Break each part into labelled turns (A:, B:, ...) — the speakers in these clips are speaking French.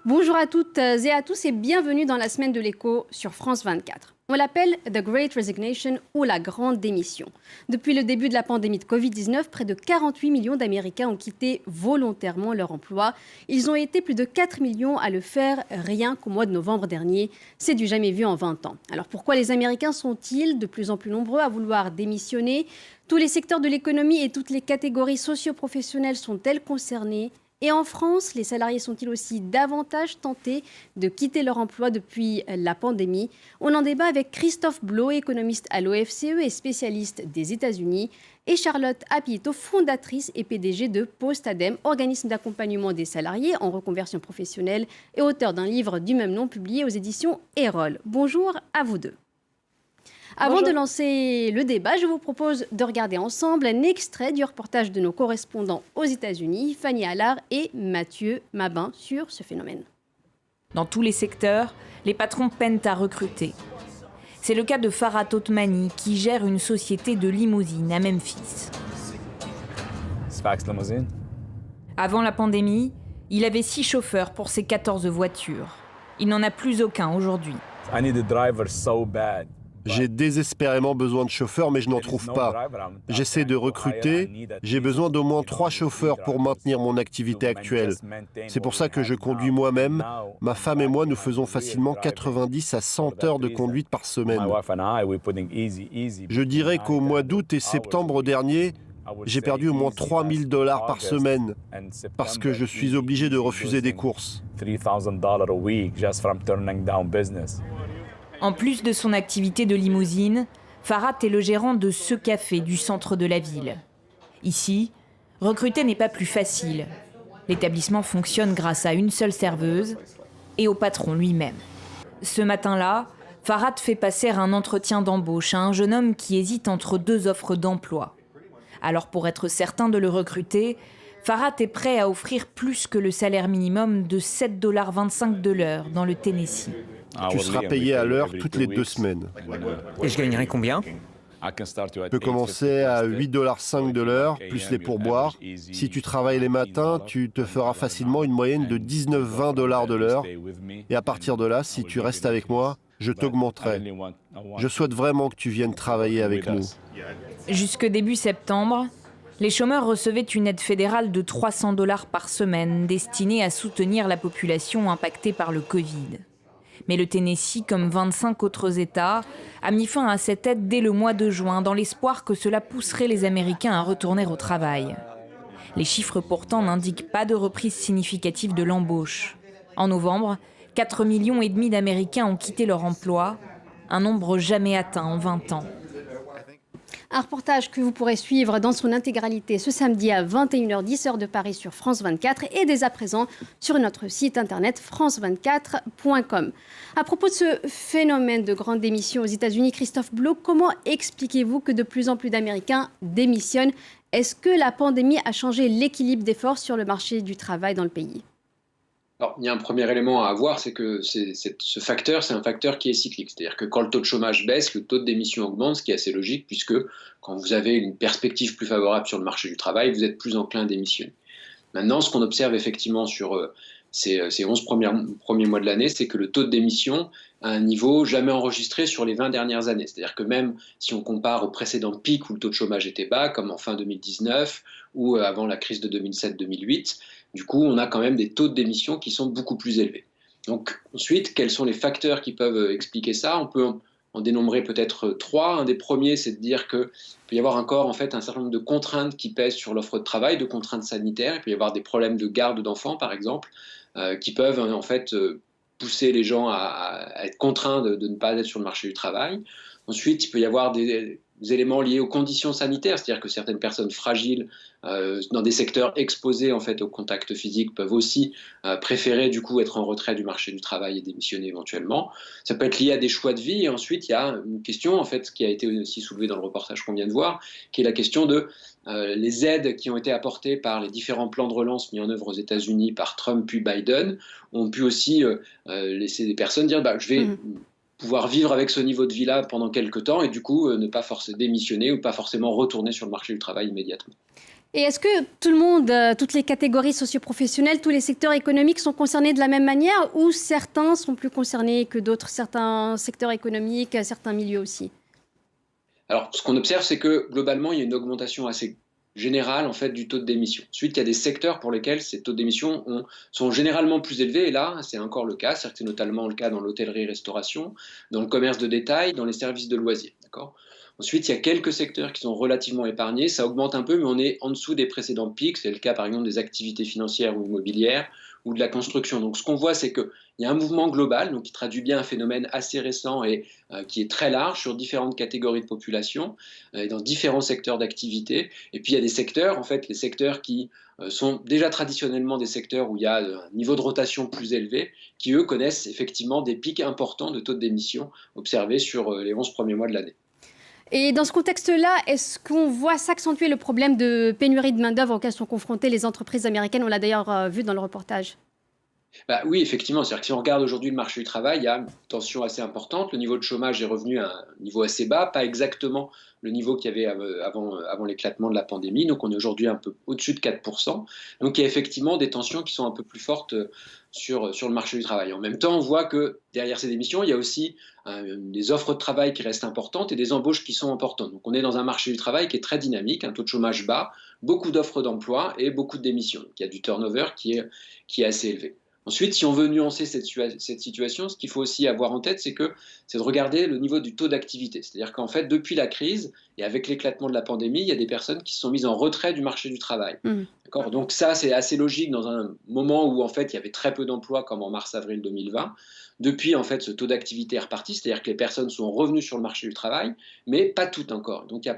A: Bonjour à toutes et à tous et bienvenue dans la semaine de l'écho sur France 24. On l'appelle The Great Resignation ou la grande démission. Depuis le début de la pandémie de Covid-19, près de 48 millions d'Américains ont quitté volontairement leur emploi. Ils ont été plus de 4 millions à le faire rien qu'au mois de novembre dernier. C'est du jamais vu en 20 ans. Alors pourquoi les Américains sont-ils de plus en plus nombreux à vouloir démissionner? Tous les secteurs de l'économie et toutes les catégories socio-professionnelles sont-elles concernées? Et en France, les salariés sont-ils aussi davantage tentés de quitter leur emploi depuis la pandémie? On en débat avec Christophe Blaud, économiste à l'OFCE et spécialiste des États-Unis, et Charlotte Apito, fondatrice et PDG de Postadem, organisme d'accompagnement des salariés en reconversion professionnelle et auteur d'un livre du même nom publié aux éditions Erol. Bonjour à vous deux. Avant de lancer le débat, je vous propose de regarder ensemble un extrait du reportage de nos correspondants aux États-Unis, Fanny Allard et Mathieu Mabin, sur ce phénomène.
B: Dans tous les secteurs, les patrons peinent à recruter. C'est le cas de Farhat Othmani, qui gère une société de limousines à Memphis. Avant la pandémie, il avait 6 chauffeurs pour ses 14 voitures. Il n'en a plus aucun aujourd'hui.
C: J'ai désespérément besoin de chauffeurs, mais je n'en trouve pas. J'essaie de recruter. J'ai besoin d'au moins 3 chauffeurs pour maintenir mon activité actuelle. C'est pour ça que je conduis moi-même. Ma femme et moi, nous faisons facilement 90 à 100 heures de conduite par semaine. Je dirais qu'au mois d'août et septembre dernier, j'ai perdu au moins $3 000 par semaine parce que je suis obligé de refuser des courses.
B: En plus de son activité de limousine, Farhat est le gérant de Ce Café du centre de la ville. Ici, recruter n'est pas plus facile. L'établissement fonctionne grâce à une seule serveuse et au patron lui-même. Ce matin-là, Farhat fait passer un entretien d'embauche à un jeune homme qui hésite entre 2 offres d'emploi. Alors pour être certain de le recruter, Farhat est prêt à offrir plus que le salaire minimum de $7,25 de l'heure dans le Tennessee.
C: Tu seras payé à l'heure toutes les 2 semaines.
D: Et je gagnerai combien?
C: Tu peux commencer à $8,05 de l'heure, plus les pourboires. Si tu travailles les matins, tu te feras facilement une moyenne de $19-20 de l'heure. Et à partir de là, si tu restes avec moi, je t'augmenterai. Je souhaite vraiment que tu viennes travailler avec nous.
B: Jusque début septembre, les chômeurs recevaient une aide fédérale de $300 par semaine destinée à soutenir la population impactée par le Covid. Mais le Tennessee, comme 25 autres États, a mis fin à cette aide dès le mois de juin, dans l'espoir que cela pousserait les Américains à retourner au travail. Les chiffres pourtant n'indiquent pas de reprise significative de l'embauche. En novembre, 4,5 millions d'Américains ont quitté leur emploi, un nombre jamais atteint en 20 ans.
A: Un reportage que vous pourrez suivre dans son intégralité ce samedi à 21h10 heure de Paris sur France 24 et dès à présent sur notre site internet france24.com. À propos de ce phénomène de grande démission aux États-Unis, Christophe Blaud, comment expliquez-vous que de plus en plus d'Américains démissionnent? Est-ce que la pandémie a changé l'équilibre des forces sur le marché du travail dans le pays?
E: Alors, il y a un premier élément à avoir, c'est que ce facteur, c'est un facteur qui est cyclique. C'est-à-dire que quand le taux de chômage baisse, le taux de démission augmente, ce qui est assez logique, puisque quand vous avez une perspective plus favorable sur le marché du travail, vous êtes plus enclin à démissionner. Maintenant, ce qu'on observe effectivement sur ces 11 premiers mois de l'année, c'est que le taux de démission a un niveau jamais enregistré sur les 20 dernières années. C'est-à-dire que même si on compare au précédent pic où le taux de chômage était bas, comme en fin 2019 ou avant la crise de 2007-2008, du coup, on a quand même des taux de démission qui sont beaucoup plus élevés. Donc ensuite, quels sont les facteurs qui peuvent expliquer ça? On peut en dénombrer peut-être 3. Un des premiers, c'est de dire qu'il peut y avoir encore en fait, un certain nombre de contraintes qui pèsent sur l'offre de travail, de contraintes sanitaires. Il peut y avoir des problèmes de garde d'enfants, par exemple, qui peuvent en fait pousser les gens à être contraints de ne pas être sur le marché du travail. Ensuite, il peut y avoir des éléments liés aux conditions sanitaires, c'est-à-dire que certaines personnes fragiles dans des secteurs exposés en fait au contact physique peuvent aussi préférer du coup être en retrait du marché du travail et démissionner éventuellement. Ça peut être lié à des choix de vie. Et ensuite, il y a une question en fait qui a été aussi soulevée dans le reportage qu'on vient de voir, qui est la question de les aides qui ont été apportées par les différents plans de relance mis en œuvre aux États-Unis par Trump puis Biden ont pu aussi laisser des personnes dire je vais pouvoir vivre avec ce niveau de vie-là pendant quelques temps et du coup ne pas forcément démissionner ou pas forcément retourner sur le marché du travail immédiatement.
A: Et est-ce que tout le monde, toutes les catégories socioprofessionnelles, tous les secteurs économiques sont concernés de la même manière ou certains sont plus concernés que d'autres, certains secteurs économiques, certains milieux aussi?
E: Alors, ce qu'on observe, c'est que globalement, il y a une augmentation assez générale en fait, du taux d'émission. Ensuite, il y a des secteurs pour lesquels ces taux d'émission sont généralement plus élevés, et là, c'est encore le cas, c'est notamment le cas dans l'hôtellerie-restauration, dans le commerce de détail, dans les services de loisirs. D'accord ? Ensuite, il y a quelques secteurs qui sont relativement épargnés, ça augmente un peu, mais on est en dessous des précédents pics, c'est le cas par exemple des activités financières ou immobilières, ou de la construction. Donc ce qu'on voit, c'est qu'il y a un mouvement global donc, qui traduit bien un phénomène assez récent et qui est très large sur différentes catégories de population, et dans différents secteurs d'activité. Et puis il y a des secteurs, en fait, les secteurs qui sont déjà traditionnellement des secteurs où il y a un niveau de rotation plus élevé, qui eux connaissent effectivement des pics importants de taux d'émission observés sur les 11 premiers mois de l'année.
A: Et dans ce contexte-là, est-ce qu'on voit s'accentuer le problème de pénurie de main-d'œuvre auquel sont confrontées les entreprises américaines? On l'a d'ailleurs vu dans le reportage.
E: Bah oui, effectivement. C'est-à-dire que si on regarde aujourd'hui le marché du travail, il y a une tension assez importante. Le niveau de chômage est revenu à un niveau assez bas, pas exactement le niveau qu'il y avait avant l'éclatement de la pandémie. Donc on est aujourd'hui un peu au-dessus de 4%. Donc il y a effectivement des tensions qui sont un peu plus fortes sur le marché du travail. En même temps, on voit que derrière ces démissions, il y a aussi des offres de travail qui restent importantes et des embauches qui sont importantes. Donc on est dans un marché du travail qui est très dynamique, un taux de chômage bas, beaucoup d'offres d'emploi et beaucoup de démissions. Donc il y a du turnover qui est assez élevé. Ensuite, si on veut nuancer cette situation, ce qu'il faut aussi avoir en tête, c'est de regarder le niveau du taux d'activité. C'est-à-dire qu'en fait, depuis la crise et avec l'éclatement de la pandémie, il y a des personnes qui se sont mises en retrait du marché du travail. D'accord ? Donc ça, c'est assez logique dans un moment où en fait, il y avait très peu d'emplois, comme en mars-avril 2020. Depuis, en fait, ce taux d'activité est reparti, c'est-à-dire que les personnes sont revenues sur le marché du travail, mais pas toutes encore. Donc il y a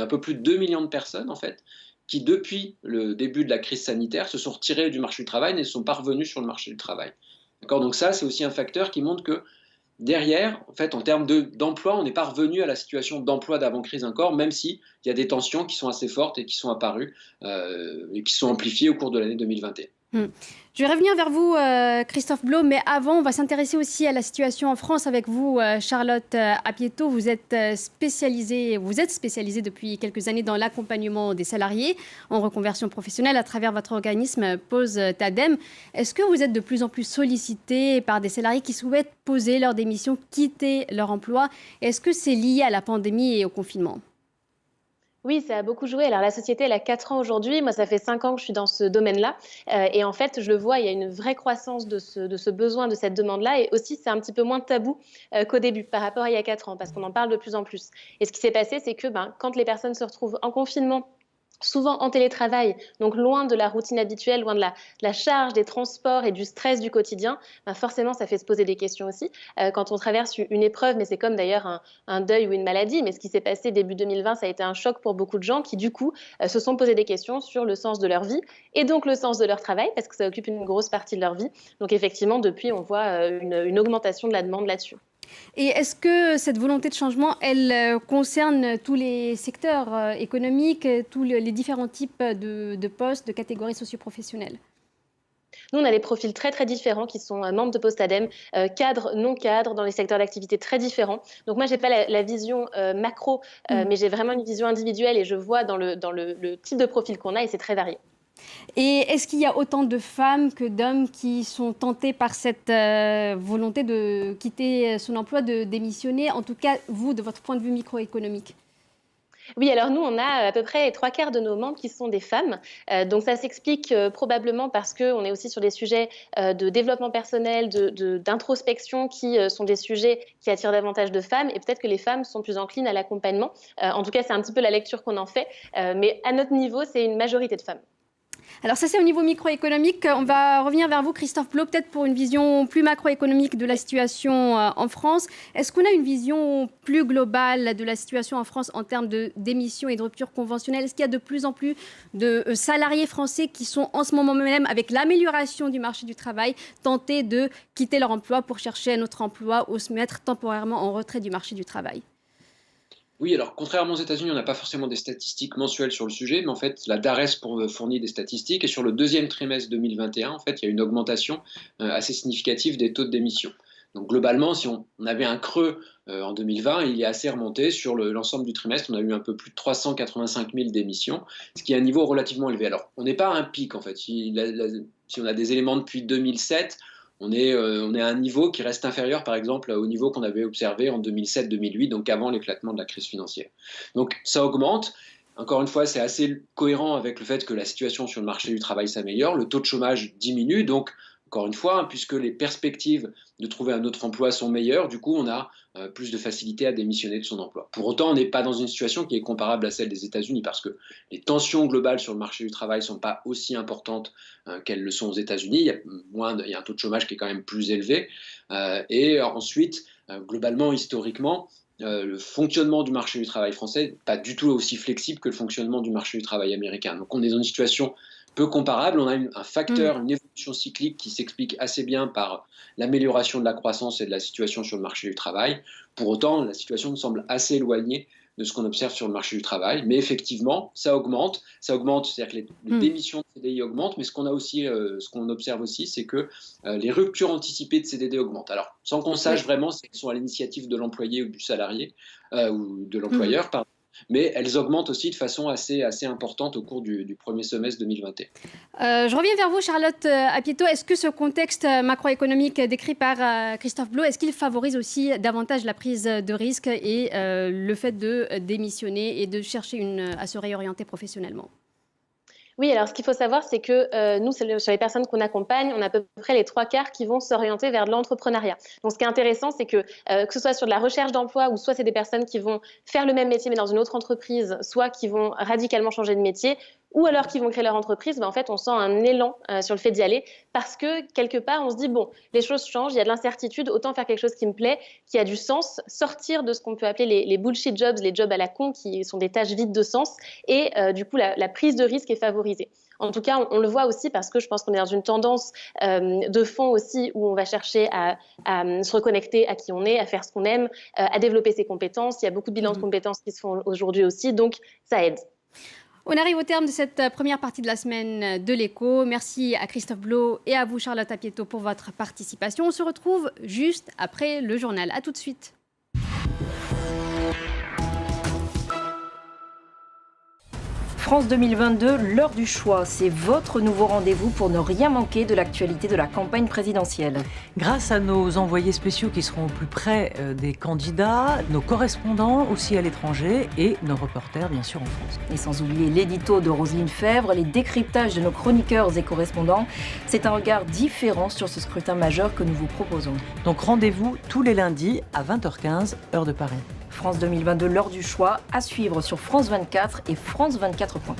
E: un peu plus de 2 millions de personnes, en fait, qui, depuis le début de la crise sanitaire, se sont retirés du marché du travail et ne sont pas revenus sur le marché du travail. D'accord ? Donc ça, c'est aussi un facteur qui montre que derrière, en fait, en termes d'emploi, on n'est pas revenu à la situation d'emploi d'avant-crise encore, même s'il y a des tensions qui sont assez fortes et qui sont apparues et qui sont amplifiées au cours de l'année 2021.
A: Je vais revenir vers vous, Christophe Blo, mais avant, on va s'intéresser aussi à la situation en France avec vous, Charlotte Apieto. Vous êtes spécialisée depuis quelques années dans l'accompagnement des salariés en reconversion professionnelle à travers votre organisme Pause Tadem. Est-ce que vous êtes de plus en plus sollicité par des salariés qui souhaitent poser leur démission, quitter leur emploi? Est-ce que c'est lié à la pandémie et au confinement?
F: Oui, ça a beaucoup joué. Alors, la société, elle a 4 ans aujourd'hui. Moi, ça fait 5 ans que je suis dans ce domaine-là. Et en fait, je le vois, il y a une vraie croissance de ce besoin, de cette demande-là. Et aussi, c'est un petit peu moins tabou qu'au début par rapport à il y a 4 ans, parce qu'on en parle de plus en plus. Et ce qui s'est passé, c'est que quand les personnes se retrouvent en confinement, souvent en télétravail, donc loin de la routine habituelle, loin de la charge des transports et du stress du quotidien, forcément, ça fait se poser des questions aussi. Quand on traverse une épreuve, mais c'est comme d'ailleurs un deuil ou une maladie, mais ce qui s'est passé début 2020, ça a été un choc pour beaucoup de gens qui, du coup, se sont posé des questions sur le sens de leur vie et donc le sens de leur travail, parce que ça occupe une grosse partie de leur vie. Donc effectivement, depuis, on voit une augmentation de la demande là-dessus.
A: Et est-ce que cette volonté de changement, elle concerne tous les secteurs économiques, tous les différents types de postes, de catégories socioprofessionnelles?
F: Nous, on a des profils très, très différents qui sont membres de Pause Tadem, cadres, non cadres, dans les secteurs d'activité très différents. Donc moi, je n'ai pas la vision macro, mais j'ai vraiment une vision individuelle et je vois dans le type de profil qu'on a et c'est très varié.
A: Et est-ce qu'il y a autant de femmes que d'hommes qui sont tentés par cette volonté de quitter son emploi, de démissionner, en tout cas, vous, de votre point de vue microéconomique?
F: Oui, alors nous, on a à peu près 3/4 de nos membres qui sont des femmes. Donc ça s'explique probablement parce qu'on est aussi sur des sujets de développement personnel, d'introspection qui sont des sujets qui attirent davantage de femmes. Et peut-être que les femmes sont plus enclines à l'accompagnement. En tout cas, c'est un petit peu la lecture qu'on en fait. Mais à notre niveau, c'est une majorité de femmes.
A: Alors ça, c'est au niveau microéconomique. On va revenir vers vous, Christophe Blo, peut-être pour une vision plus macroéconomique de la situation en France. Est-ce qu'on a une vision plus globale de la situation en France en termes de démission et de rupture conventionnelle? Est-ce qu'il y a de plus en plus de salariés français qui sont en ce moment même, avec l'amélioration du marché du travail, tentés de quitter leur emploi pour chercher un autre emploi ou se mettre temporairement en retrait du marché du travail?
E: Oui, alors contrairement aux États-Unis, on n'a pas forcément des statistiques mensuelles sur le sujet, mais en fait, la DARES fournit des statistiques et sur le deuxième trimestre 2021, en fait, il y a une augmentation assez significative des taux de démission. Donc globalement, si on avait un creux en 2020, il est assez remonté sur l'ensemble du trimestre. On a eu un peu plus de 385 000 démissions, ce qui est un niveau relativement élevé. Alors, on n'est pas à un pic en fait. Si on a des éléments depuis 2007, on est à un niveau qui reste inférieur, par exemple, au niveau qu'on avait observé en 2007-2008, donc avant l'éclatement de la crise financière. Donc ça augmente. Encore une fois, c'est assez cohérent avec le fait que la situation sur le marché du travail s'améliore, le taux de chômage diminue, donc encore une fois, puisque les perspectives de trouver un autre emploi sont meilleures, du coup, on a plus de facilité à démissionner de son emploi. Pour autant, on n'est pas dans une situation qui est comparable à celle des États-Unis, parce que les tensions globales sur le marché du travail ne sont pas aussi importantes qu'elles le sont aux États-Unis. Il y a un taux de chômage qui est quand même plus élevé. Et ensuite, globalement, historiquement, le fonctionnement du marché du travail français n'est pas du tout aussi flexible que le fonctionnement du marché du travail américain. Donc on est dans une situation peu comparable. On a un facteur, une évolution cyclique qui s'explique assez bien par l'amélioration de la croissance et de la situation sur le marché du travail. Pour autant, la situation me semble assez éloignée de ce qu'on observe sur le marché du travail. Mais effectivement, ça augmente. Ça augmente, c'est-à-dire que les démissions de CDI augmentent, mais ce qu'on observe aussi, c'est que les ruptures anticipées de CDD augmentent. Alors, sans qu'on sache vraiment si elles sont à l'initiative de l'employé ou du salarié, ou de l'employeur, pardon, mais elles augmentent aussi de façon assez importante au cours du premier semestre 2021.
A: Je reviens vers vous, Charlotte Apieto. Est-ce que ce contexte macroéconomique décrit par Christophe Blo, est-ce qu'il favorise aussi davantage la prise de risque et le fait de démissionner et de chercher à se réorienter professionnellement ?
F: Oui, alors ce qu'il faut savoir, c'est que nous, sur les personnes qu'on accompagne, on a à peu près les 3/4 qui vont s'orienter vers de l'entrepreneuriat. Donc ce qui est intéressant, c'est que ce soit sur de la recherche d'emploi ou soit c'est des personnes qui vont faire le même métier mais dans une autre entreprise, soit qui vont radicalement changer de métier, ou alors qui vont créer leur entreprise, en fait, on sent un élan sur le fait d'y aller parce que, quelque part, on se dit, bon, les choses changent, il y a de l'incertitude, autant faire quelque chose qui me plaît, qui a du sens, sortir de ce qu'on peut appeler les bullshit jobs, les jobs à la con, qui sont des tâches vides de sens, et du coup, la prise de risque est favorisée. En tout cas, on le voit aussi parce que je pense qu'on est dans une tendance de fond aussi où on va chercher à se reconnecter à qui on est, à faire ce qu'on aime, à développer ses compétences. Il y a beaucoup de bilans de compétences qui se font aujourd'hui aussi, donc ça aide.
A: On arrive au terme de cette première partie de la semaine de l'Écho. Merci à Christophe Blo et à vous, Charlotte Apieto, pour votre participation. On se retrouve juste après le journal. À tout de suite.
G: France 2022, l'heure du choix, c'est votre nouveau rendez-vous pour ne rien manquer de l'actualité de la campagne présidentielle.
H: Grâce à nos envoyés spéciaux qui seront au plus près des candidats, nos correspondants aussi à l'étranger et nos reporters bien sûr en France.
G: Et sans oublier l'édito de Roselyne Fèvre, les décryptages de nos chroniqueurs et correspondants, c'est un regard différent sur ce scrutin majeur que nous vous proposons.
H: Donc rendez-vous tous les lundis à 20h15, heure de Paris.
G: France 2022, l'heure du choix, à suivre sur France 24 et France24.com.